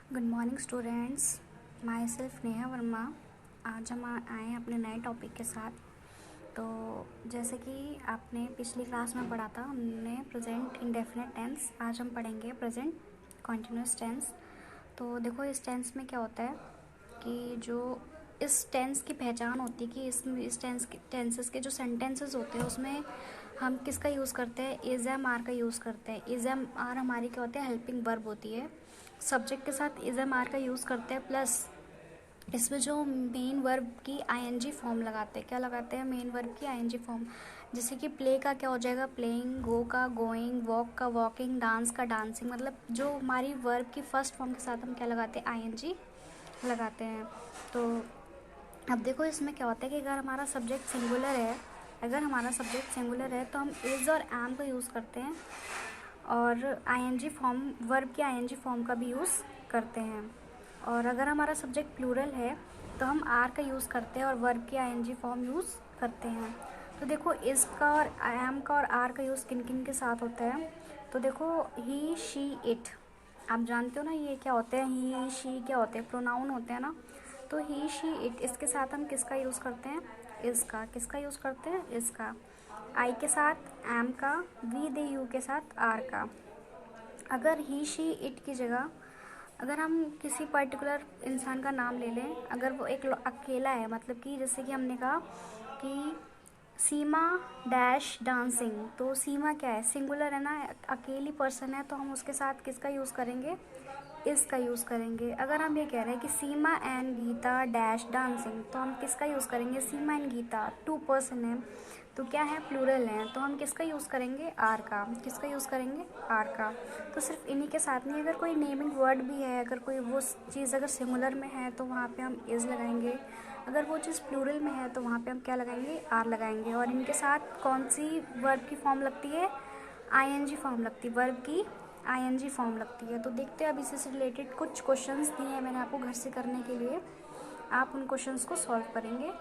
Good morning students. My self Neha Verma. आज हम आए हैं अपने नए टॉपिक के साथ। तो जैसे कि आपने पिछली क्लास में पढ़ा था, हमने प्रेजेंट इंडेफिनिट टेंस। आज हम पढ़ेंगे प्रेजेंट कॉन्टिन्यूस टेंस। तो देखो, इस टेंस में क्या होता है कि जो इस टेंस की पहचान होती है कि इस टेंसेस के जो सेंटेंसेस होते हैं उसमें हम किसका यूज़ करते हैं, इज़ एम आर का यूज़ करते हैं। इज़ एम आर हमारी क्या होती है, हेल्पिंग वर्ब होती है। सब्जेक्ट के साथ इज़ एम आर का यूज़ करते हैं, प्लस इसमें जो मेन वर्ब की आईएनजी फॉर्म लगाते हैं। क्या लगाते हैं? मेन वर्ब की आईएनजी फॉर्म। जैसे कि प्ले का क्या हो जाएगा, प्लेइंग, गो का गोइंग, वॉक का वॉकिंग, डांस का डांसिंग। मतलब जो हमारी वर्ब की फर्स्ट फॉर्म के साथ हम क्या लगाते हैं, आईएनजी लगाते हैं। तो अब देखो, इसमें क्या होता है कि अगर हमारा सब्जेक्ट सिंगुलर है तो हम इज़ और एम का यूज़ करते हैं, और आईएनजी फॉर्म, वर्ब के आईएनजी फॉर्म का भी यूज़ करते हैं। और अगर हमारा सब्जेक्ट प्लूरल है तो हम आर का यूज़ करते हैं और वर्ब की आईएनजी फॉर्म यूज़ करते हैं। तो देखो, इस का और एम का और आर का यूज़ किन किन के साथ होता है। तो देखो, ही, शी, इट, आप जानते हो ना ये क्या होते हैं। ही, शी क्या होते हैं, प्रोनाउन होते हैं ना। तो ही, शी, इट, इसके साथ हम किसका यूज़ करते हैं, इसका। किसका यूज़ करते हैं, इसका। आई के साथ एम का, वी, दे, यू के साथ आर का। अगर ही, शी, इट की जगह अगर हम किसी पर्टिकुलर इंसान का नाम ले लें, अगर वो एक अकेला है, मतलब कि जैसे कि हमने कहा कि सीमा डैश डांसिंग, तो सीमा क्या है, सिंगुलर है ना, अकेली पर्सन है, तो हम उसके साथ किसका यूज़ करेंगे, इसका यूज़ करेंगे। अगर हम ये कह रहे हैं कि सीमा एंड गीता डैश डांसिंग, तो हम किसका यूज़ करेंगे, सीमा एंड गीता 2 पर्सन है, तो क्या है, प्लूरल है, तो हम किसका यूज़ करेंगे, आर का। किसका यूज़ करेंगे, आर का। तो सिर्फ इन्हीं के साथ नहीं, अगर कोई नेमिंग वर्ड भी है, अगर कोई वो चीज़ अगर सिंगुलर में है तो वहाँ पे हम इज़ लगाएंगे। अगर वो चीज़ प्लूरल में है तो वहाँ पे हम क्या लगाएंगे, आर लगाएंगे। और इनके साथ कौन सी वर्ब की फॉर्म लगती है, आईएनजी फॉर्म लगती है, वर्ब की आईएनजी फॉर्म लगती है। तो देखते हैं अब इसी से रिलेटेड कुछ क्वेश्चंस दिए हैं मैंने आपको घर से करने के लिए। आप उन क्वेश्चंस को सॉल्व करेंगे।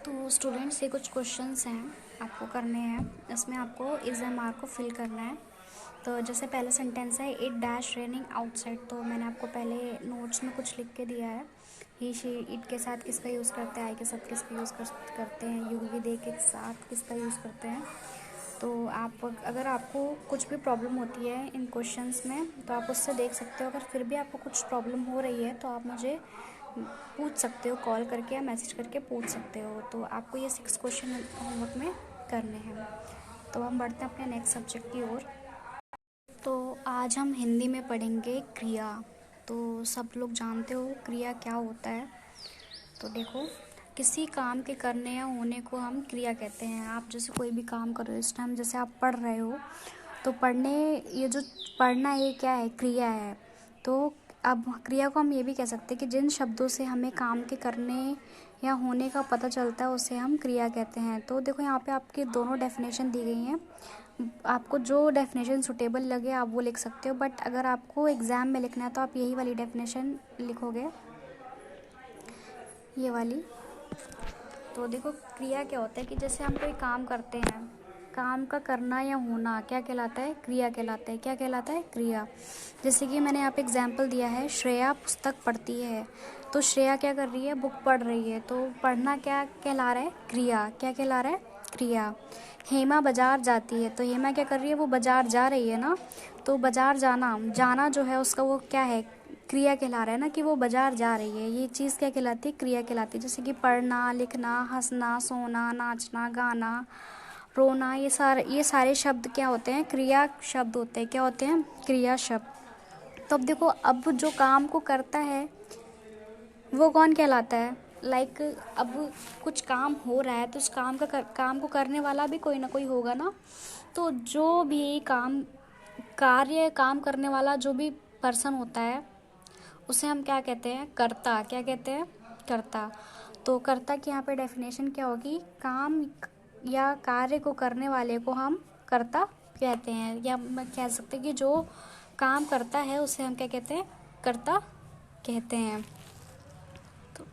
तो स्टूडेंट्स, ये कुछ क्वेश्चंस हैं आपको करने हैं। इसमें आपको इज़ एम आर को फिल करना है। तो जैसे पहला सेंटेंस है, इट डैश रेनिंग आउटसाइड, तो मैंने आपको पहले नोट्स में कुछ लिख के दिया है। ही, शी, इट के साथ किसका यूज़ करते हैं, आई के साथ किसका यूज़ करते हैं, यू, वी, दे के साथ किसका यूज़ करते हैं। तो आप, अगर आपको कुछ भी प्रॉब्लम होती है इन क्वेश्चंस में तो आप उससे देख सकते हो। अगर फिर भी आपको कुछ प्रॉब्लम हो रही है तो आप मुझे पूछ सकते हो, कॉल करके या मैसेज करके पूछ सकते हो। तो आपको ये 6 क्वेश्चन होमवर्क में करने हैं। तो हम बढ़ते हैं अपने नेक्स्ट सब्जेक्ट की ओर। तो आज हम हिंदी में पढ़ेंगे क्रिया। तो सब लोग जानते हो क्रिया क्या होता है। तो देखो, किसी काम के करने या होने को हम क्रिया कहते हैं। आप जैसे कोई भी काम कर रहे हो, इस टाइम जैसे आप पढ़ रहे हो, तो ये जो पढ़ना, ये क्या है, क्रिया है। तो अब क्रिया को हम ये भी कह सकते हैं कि जिन शब्दों से हमें काम के करने या होने का पता चलता है उसे हम क्रिया कहते हैं। तो देखो, यहाँ पे आपकी दोनों डेफिनेशन दी गई हैं। आपको जो डेफिनेशन सुटेबल लगे आप वो लिख सकते हो, बट अगर आपको एग्ज़ाम में लिखना है तो आप यही वाली डेफिनेशन लिखोगे, ये वाली। तो देखो, क्रिया क्या होता है कि जैसे हम कोई काम करते हैं, काम का करना या होना क्या कहलाता है, क्रिया कहलाता है। क्या कहलाता है, क्रिया। जैसे कि मैंने यहाँ पे एग्जाम्पल दिया है, श्रेया पुस्तक पढ़ती है। तो श्रेया क्या कर रही है, बुक पढ़ रही है। तो पढ़ना क्या कहला रहा है, क्रिया। क्या कहला रहा है, क्रिया। हेमा बाजार जाती है, तो हेमा क्या कर रही है, वो बाजार जा रही है ना। तो बाजार जाना, जाना जो है उसका वो क्या है, क्रिया कहला रहा है ना, कि वो बाजार जा रही है। ये चीज़ क्या कहलाती है, क्रिया कहलाती है। जैसे कि पढ़ना, लिखना, हंसना, सोना, नाचना, गाना, रोना, ये सारे शब्द क्या होते हैं, क्रिया शब्द होते हैं। क्या होते हैं, क्रिया शब्द। तो अब देखो, अब जो काम को करता है वो कौन कहलाता है। लाइक अब कुछ काम हो रहा है तो उस काम को करने वाला भी कोई ना कोई होगा ना। तो जो भी काम करने वाला जो भी पर्सन होता है उसे हम क्या कहते हैं, कर्ता। क्या कहते हैं, कर्ता। तो कर्ता की यहाँ पे डेफिनेशन क्या होगी, काम या कार्य को करने वाले को हम कर्ता कहते हैं। या मैं कह सकते हैं कि जो काम करता है उसे हम क्या कहते हैं, कर्ता कहते हैं। तो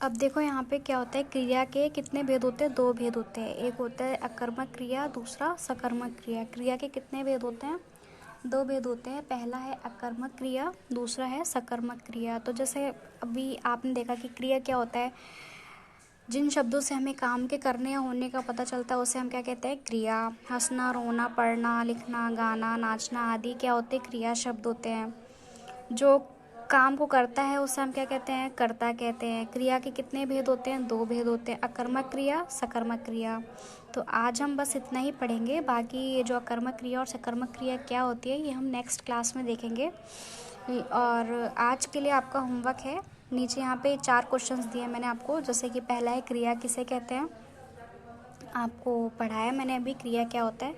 अब देखो, यहाँ पे क्या होता है, क्रिया के कितने भेद होते हैं, 2 भेद होते हैं। एक होता है अकर्मक क्रिया, दूसरा सकर्मक क्रिया। क्रिया के कितने भेद होते हैं, दो भेद होते हैं, पहला है अकर्मक क्रिया, दूसरा है सकर्मक क्रिया। तो जैसे अभी आपने देखा कि क्रिया क्या होता है, जिन शब्दों से हमें काम के करने या होने का पता चलता है उसे हम क्या कहते हैं, क्रिया। हंसना, रोना, पढ़ना, लिखना, गाना, नाचना आदि क्या होते हैं, क्रिया शब्द होते हैं। जो काम को करता है उसे हम क्या कहते हैं, कर्ता कहते हैं। क्रिया के कितने भेद होते हैं, दो भेद होते हैं, अकर्मक क्रिया, सकर्मक क्रिया। तो आज हम बस इतना ही पढ़ेंगे, बाकी ये जो अकर्मक क्रिया और सकर्मक क्रिया क्या होती है ये हम नेक्स्ट क्लास में देखेंगे। और आज के लिए आपका होमवर्क है, नीचे यहाँ पे 4 क्वेश्चंस दिए मैंने आपको। जैसे कि पहला है, क्रिया किसे कहते हैं। आपको पढ़ाया मैंने अभी क्रिया क्या होता है,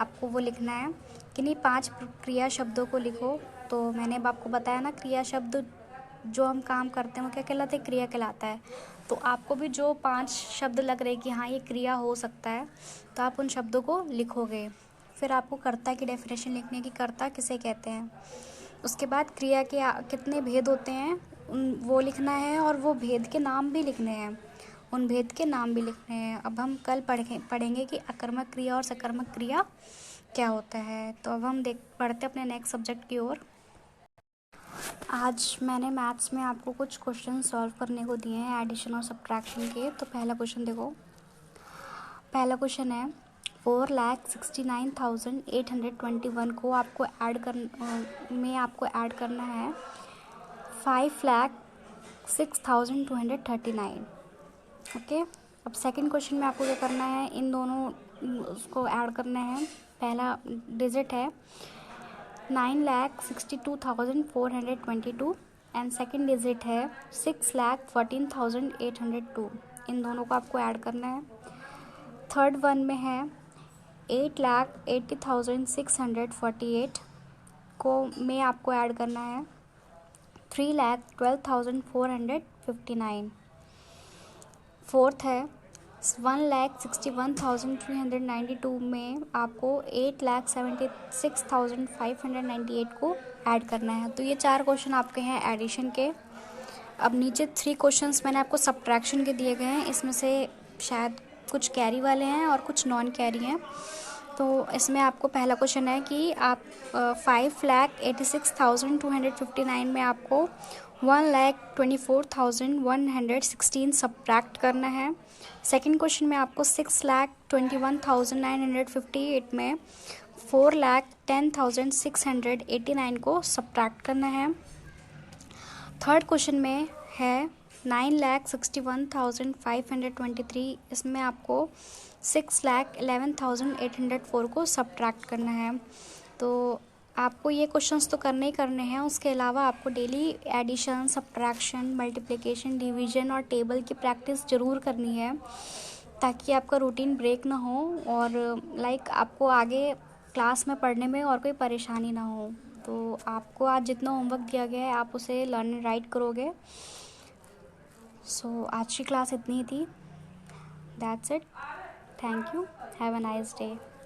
आपको वो लिखना है। किन्हीं 5 क्रिया शब्दों को लिखो। तो मैंने अब आपको बताया ना, क्रिया शब्द जो हम काम करते हैं वो क्या कहलाते हैं, क्रिया कहलाता है। तो आपको भी जो 5 शब्द लग रहे कि हाँ ये क्रिया हो सकता है, तो आप उन शब्दों को लिखोगे। फिर आपको कर्ता की डेफिनेशन लिखनी है कि कर्ता किसे कहते हैं। उसके बाद क्रिया के कितने भेद होते हैं उन वो लिखना है, और वो भेद के नाम भी लिखने हैं, उन भेद के नाम भी लिखने हैं। अब हम कल पढ़ेंगे कि अकर्मक क्रिया और सकर्मक क्रिया क्या होता है। तो अब हम पढ़ते अपने नेक्स्ट सब्जेक्ट की ओर। आज मैंने मैथ्स में आपको कुछ क्वेश्चन सॉल्व करने को दिए हैं, एडिशन और सब्ट्रैक्शन के। तो पहला क्वेश्चन देखो। पहला क्वेश्चन है, 4,69,821 को आपको ऐड करना है 5,06,239। ओके। अब सेकंड क्वेश्चन में आपको क्या करना है, इन दोनों उसको ऐड करना है। पहला डिजिट है 9,62,422 एंड सेकंड डिजिट है 6,14,802। इन दोनों को आपको ऐड करना है। थर्ड वन में है 8,80,648 को में आपको ऐड करना है 3,12,459। फोर्थ है 1,61,392 में आपको 8,76,598 को ऐड करना है। तो ये 4 क्वेश्चन आपके हैं एडिशन के। अब नीचे 3 क्वेश्चंस मैंने आपको सब्ट्रैक्शन के दिए गए हैं, इसमें से शायद कुछ कैरी वाले हैं और कुछ नॉन कैरी हैं। तो इसमें आपको पहला क्वेश्चन है कि आप 5,86,259 में आपको 1,24,116 सब्ट्रैक्ट करना है। सेकंड क्वेश्चन में आपको 6,21,958 में 4,10,689 को सब्ट्रैक्ट करना है। थर्ड क्वेश्चन में है 9,61,523, इसमें आपको 6,11,804 को सब्ट्रैक्ट करना है। तो आपको ये क्वेश्चंस तो करने ही करने हैं, उसके अलावा आपको daily addition, subtraction, multiplication, division और टेबल की प्रैक्टिस ज़रूर करनी है, ताकि आपका रूटीन ब्रेक ना हो और आपको आगे क्लास में पढ़ने में और कोई परेशानी ना हो। तो आपको आज जितना होमवर्क दिया गया है आप उसे लर्न एंड राइट करोगे। सो आज की क्लास इतनी ही थी। That's it. Thank you. Have a nice day.